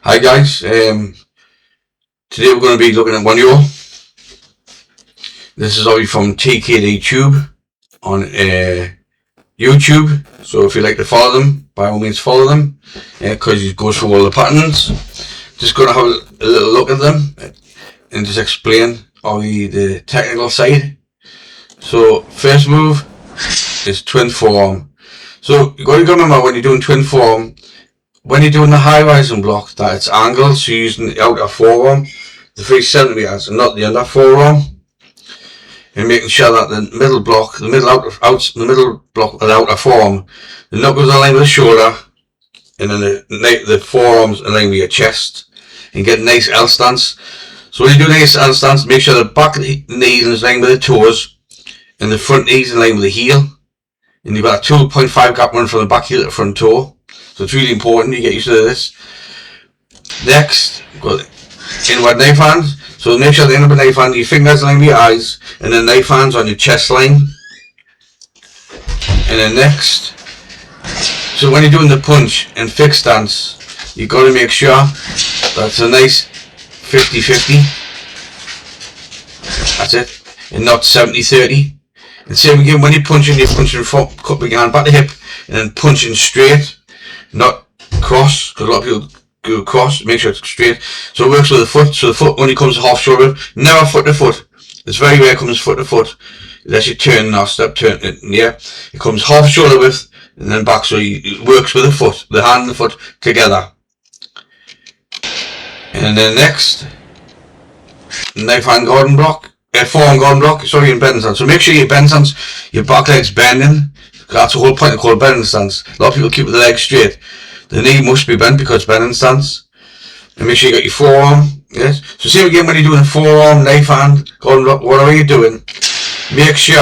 Hi guys, today we're going to be looking at Won-Hyo. This is obviously from TKD Tube on YouTube, so if you like to follow them, by all means follow them, because he goes through all the patterns. Just going to have a little look at them and just explain the technical side. So first move is twin forearm. So you got to remember when you're doing twin forearm, when you're doing the high rising block, that it's angled, so you're using the outer forearm, the 3 centimeters, and not the under forearm, and making sure that the middle block, the middle block of the outer forearm, the knuckles are aligned with the shoulder, and then the forearms aligned with your chest, and get a nice L stance. So when you do a nice L stance, make sure the back of the knee is aligned with the toes, and the front knee is aligned with the heel, and you've got a 2.5 gap run from the back heel to the front toe. So it's really important you get used to this. Next, got inward knife hand. So make sure the end of the knife hand, your fingers line with your eyes, and the knife hands on your chest line. And then next, so when you're doing the punch and fixed stance, you've got to make sure that's a nice 50-50. That's it. And not 70-30. And same again, when you're punching front, cupping your hand back to hip, and then punching straight. Not cross, because a lot of people go cross, make sure it's straight. So it works with the foot, so the foot only comes half shoulder, never foot to foot. It's very rare it comes foot to foot, unless you turn or step turn it, yeah. It comes half shoulder width, and then back, so it works with the foot, the hand and the foot together. And then next, knife hand garden block, forearm garden block, sorry, in bending stance. So make sure your bend stance, your back leg's bending. That's the whole point of called bending stance. A lot of people keep the leg straight. The knee must be bent because it's bending stance. And make sure you got your forearm. Yes. So same again when you're doing a forearm, knife hand, whatever you're doing, make sure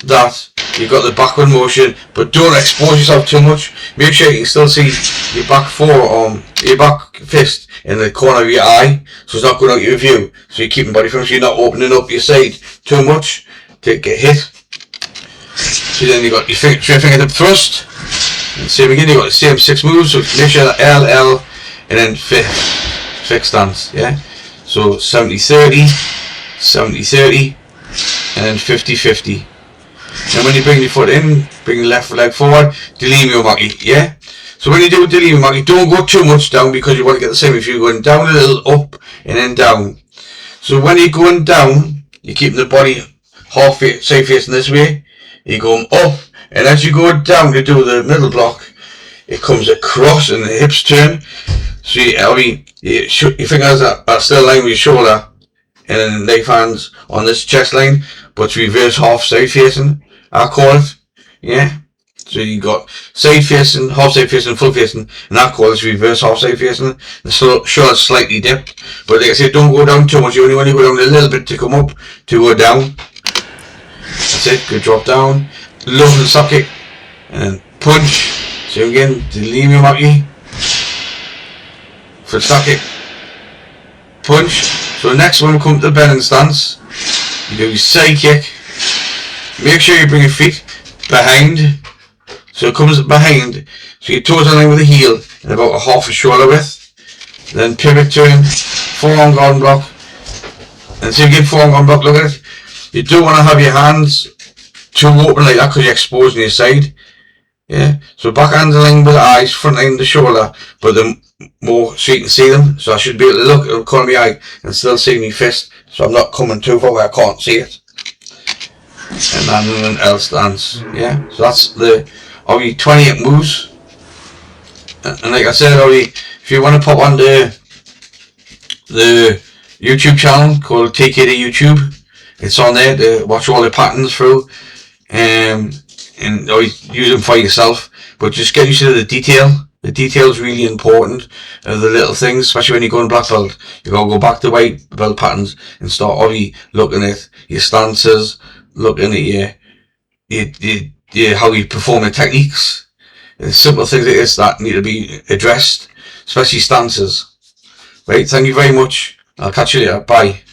that you've got the backward motion, but don't expose yourself too much. Make sure you can still see your back forearm, your back fist in the corner of your eye, so it's not going out your view. So you're keeping body firm, so you're not opening up your side too much to get hit. So then you got your straight fingertip thrust. And same again, you got the same 6 moves. So make sure that L, and then fixed stance. Yeah. So 70-30, 70-30, and then 50-50. And when you bring your foot in, bring your left leg forward, Delimio Maki. Yeah. So when you do Delimio Maki, don't go too much down because you want to get the same. If you're going down a little, up, and then down. So when you're going down, you're keeping the body half side facing this way, you're going up, and as you go down to do the middle block, it comes across and the hips turn. So your fingers are still aligned with your shoulder, and then the knife hands on this chest line, but it's reverse half side facing, I call it. Yeah. So you got side facing, half side facing, full facing, and I call it reverse half side facing. The shoulder's slightly dipped, but like I said, don't go down too much. You only want to go down a little bit to come up, to go down. That's it, good drop down, low for the stop kick, and then punch. So again, Delimio Maki, for the stop kick, punch. So next one we come to the bending stance, you do your side kick, make sure you bring your feet behind, so it comes behind, so your toes are in line with the heel, and about a half a shoulder width, then pivot turn, forearm garden block, and so again forearm garden block, look at it. You don't want to have your hands too open like that because you're exposing your side. Yeah. So back hands aligned with the eyes, front line the shoulder, but then more so you can see them. So I should be able to look at the corner of my eye and still see my fist. So I'm not coming too far where I can't see it. And then an L stance. Yeah. So that's the 28 moves. And like I said, if you want to pop on the YouTube channel called TKD YouTube. It's on there to watch all the patterns through, and use them for yourself. But just get used to the detail. The detail is really important. The little things, especially when you're going black belt, you gotta go back to white belt patterns and start looking at your stances, looking at your how you perform the techniques. And simple things like this that need to be addressed, especially stances. Right. Thank you very much. I'll catch you later. Bye.